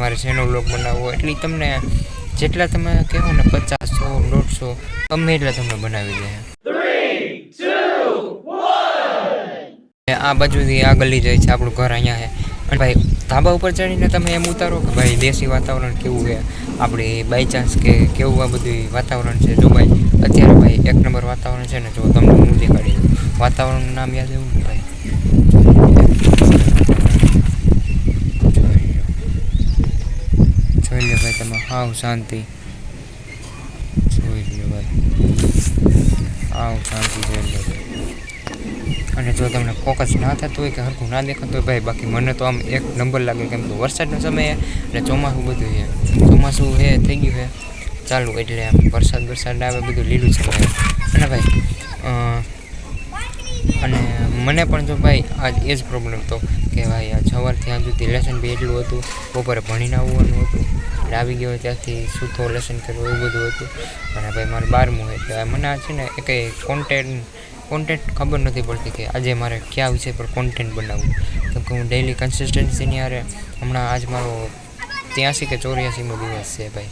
મારે શેનો વ્લોગ બનાવવો એટલે તમને જેટલા તમે કહો ને 50 100 150 ગમે એટલા તમને બનાવી દે. 3 2 1 આ બાજુથી આ ગલી જાય છે, આપણું ઘર અહીંયા છે. અને ભાઈ ધાબા ઉપર ચડીને તમે એમ ઉતારો કે ભાઈ દેશી વાતાવરણ કેવું છે, આપણે બાય ચાન્સ કે કેવું આ બધું વાતાવરણ છે. જો ભાઈ અત્યારે ભાઈ એક નંબર વાતાવરણ છે ને, જો તમને હું દેખાડી દઉં વાતાવરણનું નામ યાદ એવું ને ભાઈ, જોઈ લો ભાઈ તમે, હાવ શાંતિ જોઈ લો ભાઈ, હાવ શાંતિ જોઈ લો. અને જો તમને ફોકસ ના થતું હોય કે હરખું ના દેખાતું હોય ભાઈ, બાકી મને તો આમ એક નંબર લાગે, કેમ કે વરસાદનો સમય એટલે ચોમાસું બધું છે, ચોમાસું હે થઈ ગયું છે ચાલુ, એટલે આમ વરસાદ આવે બધું લીલું છે. અને ભાઈ અને મને પણ જો ભાઈ આજ એ જ પ્રોબ્લેમ હતો કે ભાઈ આ સવારથી આજ સુધી લેસન બી એટલું હતું, બપોરે ભણીને આવવાનું હતું, એટલે આવી ગયો ત્યાંથી સૂતો લેસન કરવું એવું બધું હતું. અને ભાઈ મારે 12મું હોય એટલે મને આ છે ને એ કંઈ કોન્ટેન્ટ ખબર નથી પડતી કે આજે મારે કયા વિષય પર કોન્ટેન્ટ બનાવવું. કેમ કે હું ડેઈલી કન્સિસ્ટન્સીની હારે હમણાં આજ મારો 83 કે 84મો દિવસ છે ભાઈ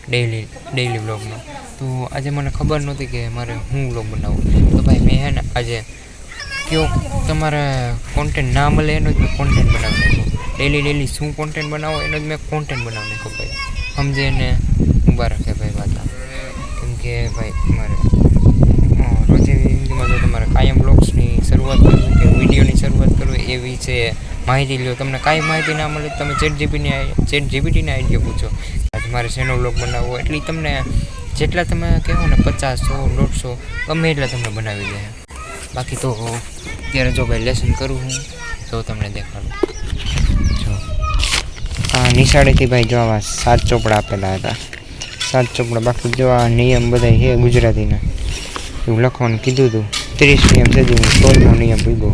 ડેઈલી વ્લોગમાં. તો આજે મને ખબર નહોતી કે મારે હું વ્લોગ બનાવું. તો ભાઈ મેં હે ને આજે કયો તમારે કોન્ટેન્ટ ના મળે એનો જ મેં કોન્ટેન્ટ બનાવી નાખ્યો. ડેઈલી શું કોન્ટેન્ટ બનાવો એનો જ મેં કોન્ટેન્ટ બનાવી નાખ્યો ભાઈ. સમજે ને મુબારક છે ભાઈ વાતા. કેમ કે ભાઈ મારે રોજની જિંદગીમાં જો તમારે કાયમ બ્લોગ્સની શરૂઆત કરવી કે વિડીયોની શરૂઆત કરવી એ વિશે માહિતી લો. તમને કાંઈ માહિતી ના મળે તમે ચેટ જીપીટીને આઈડિયા પૂછો આજે મારે શેનો વ્લોગ બનાવવો એટલે તમને જેટલા તમે કહો ને 50 100 150 ગમે એટલા તમને બનાવી દે. બાકી તો અત્યારે જો ભાઈ લેસન કરું હું તો તમને દેખાડું. જો આ નિશાળેથી ભાઈ જો આવા 7 ચોપડા આપેલા હતા, 7 ચોપડા. બાકી જો આ નિયમ બધા છે ગુજરાતીના એવું લખવાનું કીધું હતું. 30 નિયમ છે, હું 16મો નિયમ ભૂગ્યો.